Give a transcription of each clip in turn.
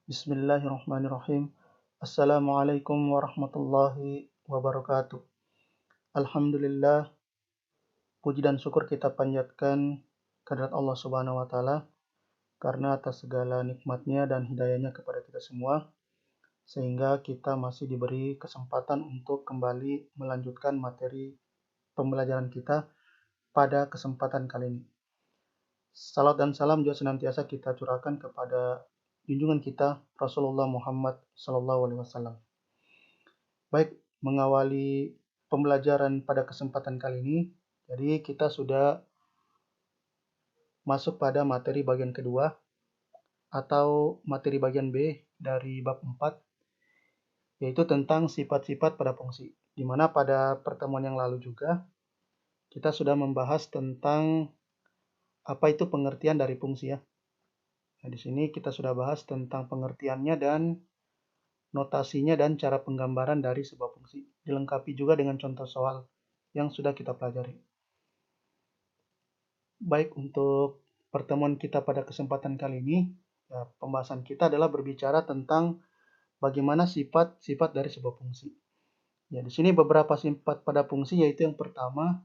Bismillahirrahmanirrahim. Assalamualaikum warahmatullahi wabarakatuh. Alhamdulillah, puji dan syukur kita panjatkan kehadirat Allah Subhanahu wa taala karena atas segala nikmatnya dan hidayahnya kepada kita semua sehingga kita masih diberi kesempatan untuk kembali melanjutkan materi pembelajaran kita pada kesempatan kali ini. Salam dan salam juga senantiasa kita curahkan kepada junjungan kita Rasulullah Muhammad SAW. Baik, mengawali pembelajaran pada kesempatan kali ini, jadi kita sudah masuk pada materi bagian kedua atau materi bagian B dari bab 4, yaitu tentang sifat-sifat pada fungsi. Di mana pada pertemuan yang lalu juga kita sudah membahas tentang apa itu pengertian dari fungsi ya. Nah, di sini kita sudah bahas tentang pengertiannya dan notasinya dan cara penggambaran dari sebuah fungsi. Dilengkapi juga dengan contoh soal yang sudah kita pelajari. Baik, untuk pertemuan kita pada kesempatan kali ini, ya, pembahasan kita adalah berbicara tentang bagaimana sifat-sifat dari sebuah fungsi. Ya, di sini beberapa sifat pada fungsi, yaitu yang pertama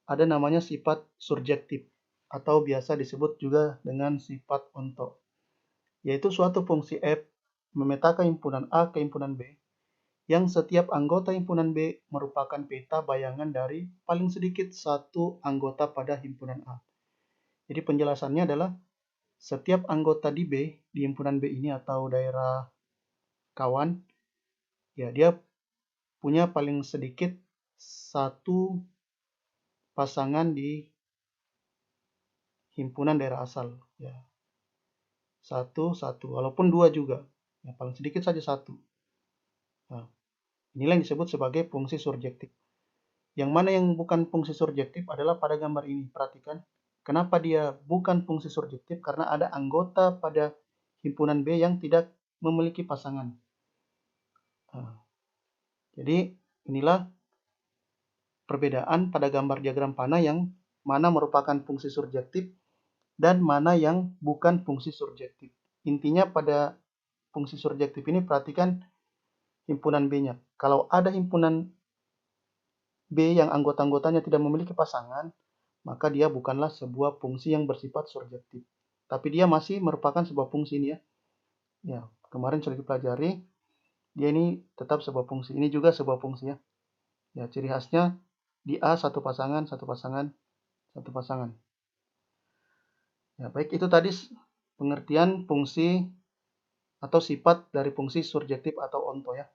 ada namanya sifat surjektif atau biasa disebut juga dengan sifat onto, yaitu suatu fungsi f memetakan himpunan A ke himpunan B yang setiap anggota himpunan B merupakan peta bayangan dari paling sedikit satu anggota pada himpunan A. Jadi penjelasannya adalah setiap anggota di B, di himpunan B ini atau daerah kawan, ya dia punya paling sedikit satu pasangan di himpunan daerah asal. Ya. Satu, walaupun dua juga. Ya, paling sedikit saja satu. Nah, inilah yang disebut sebagai fungsi surjektif. Yang mana yang bukan fungsi surjektif adalah pada gambar ini. Perhatikan, kenapa dia bukan fungsi surjektif? Karena ada anggota pada himpunan B yang tidak memiliki pasangan. Nah, jadi inilah perbedaan pada gambar diagram panah yang mana merupakan fungsi surjektif dan mana yang bukan fungsi surjektif. Intinya pada fungsi surjektif ini perhatikan himpunan B-nya. Kalau ada himpunan B yang anggota-anggotanya tidak memiliki pasangan, maka dia bukanlah sebuah fungsi yang bersifat surjektif. Tapi dia masih merupakan sebuah fungsi ini ya. Ya, kemarin sudah dipelajari, dia ini tetap sebuah fungsi. Ini juga sebuah fungsi ya. Ya, ciri khasnya di A satu pasangan, satu pasangan, satu pasangan. Ya, baik, itu tadi pengertian fungsi atau sifat dari fungsi surjektif atau onto ya.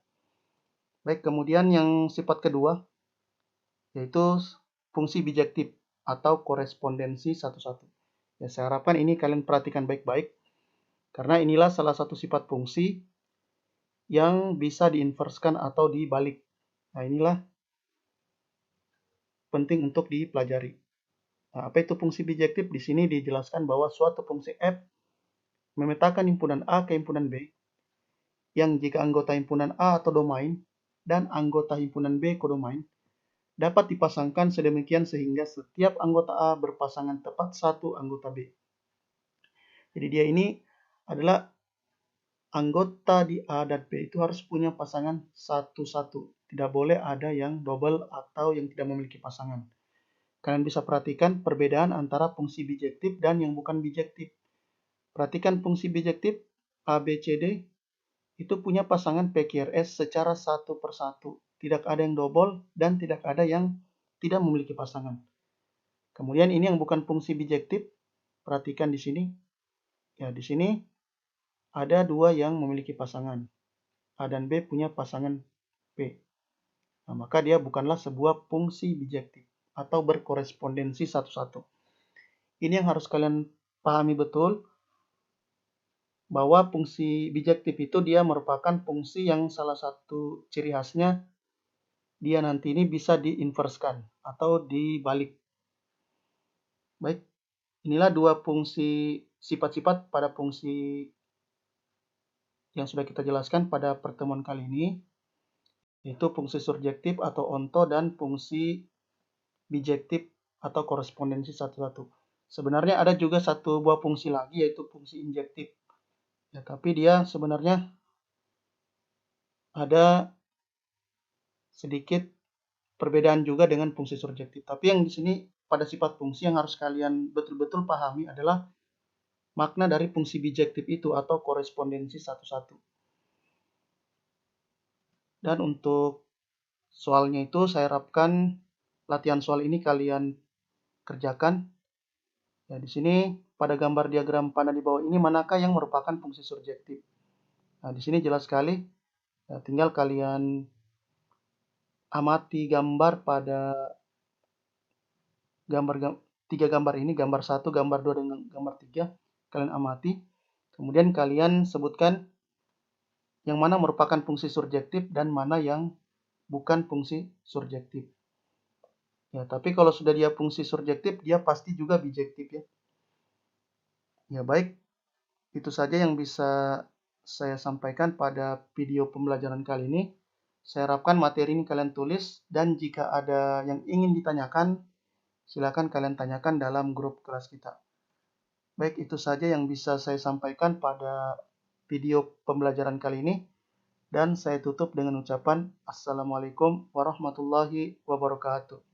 Baik, kemudian yang sifat kedua yaitu fungsi bijektif atau korespondensi satu-satu. Ya, saya harapkan ini kalian perhatikan baik-baik karena inilah salah satu sifat fungsi yang bisa diinverskan atau dibalik. Nah, inilah penting untuk dipelajari. Nah, apa itu fungsi bijektif? Di sini dijelaskan bahwa suatu fungsi f memetakan himpunan A ke himpunan B yang jika anggota himpunan A atau domain dan anggota himpunan B kodomain dapat dipasangkan sedemikian sehingga setiap anggota A berpasangan tepat satu anggota B. Jadi dia ini adalah anggota di A dan B itu harus punya pasangan satu-satu. Tidak boleh ada yang double atau yang tidak memiliki pasangan. Kalian bisa perhatikan perbedaan antara fungsi bijektif dan yang bukan bijektif. Perhatikan fungsi bijektif A, B, C, D itu punya pasangan PQRS secara satu per satu. Tidak ada yang double dan tidak ada yang tidak memiliki pasangan. Kemudian ini yang bukan fungsi bijektif. Perhatikan di sini. Ya, di sini ada dua yang memiliki pasangan. A dan B punya pasangan P. Nah, maka dia bukanlah sebuah fungsi bijektif atau berkorespondensi satu-satu. Ini yang harus kalian pahami betul, bahwa fungsi bijektif itu dia merupakan fungsi yang salah satu ciri khasnya dia nanti ini bisa diinverskan atau dibalik. Baik, inilah dua fungsi sifat-sifat pada fungsi yang sudah kita jelaskan pada pertemuan kali ini, yaitu fungsi surjektif atau onto dan fungsi bijektif atau korespondensi satu-satu. Sebenarnya ada juga satu buah fungsi lagi, yaitu fungsi injektif. Ya, tapi dia sebenarnya ada sedikit perbedaan juga dengan fungsi surjektif. Tapi yang di sini pada sifat fungsi yang harus kalian betul-betul pahami adalah makna dari fungsi bijektif itu atau korespondensi satu-satu. Dan untuk soalnya itu saya harapkan latihan soal ini kalian kerjakan. Ya, di sini pada gambar diagram panah di bawah ini manakah yang merupakan fungsi surjektif? Nah, di sini jelas sekali. Ya, tinggal kalian amati gambar pada tiga gambar ini, gambar 1, gambar 2, dan gambar 3. Kalian amati. Kemudian kalian sebutkan yang mana merupakan fungsi surjektif dan mana yang bukan fungsi surjektif. Ya, tapi kalau sudah dia fungsi surjektif, dia pasti juga bijektif ya. Ya, baik. Itu saja yang bisa saya sampaikan pada video pembelajaran kali ini. Saya harapkan materi ini kalian tulis, dan jika ada yang ingin ditanyakan, silakan kalian tanyakan dalam grup kelas kita. Baik, itu saja yang bisa saya sampaikan pada video pembelajaran kali ini. Dan saya tutup dengan ucapan Assalamualaikum warahmatullahi wabarakatuh.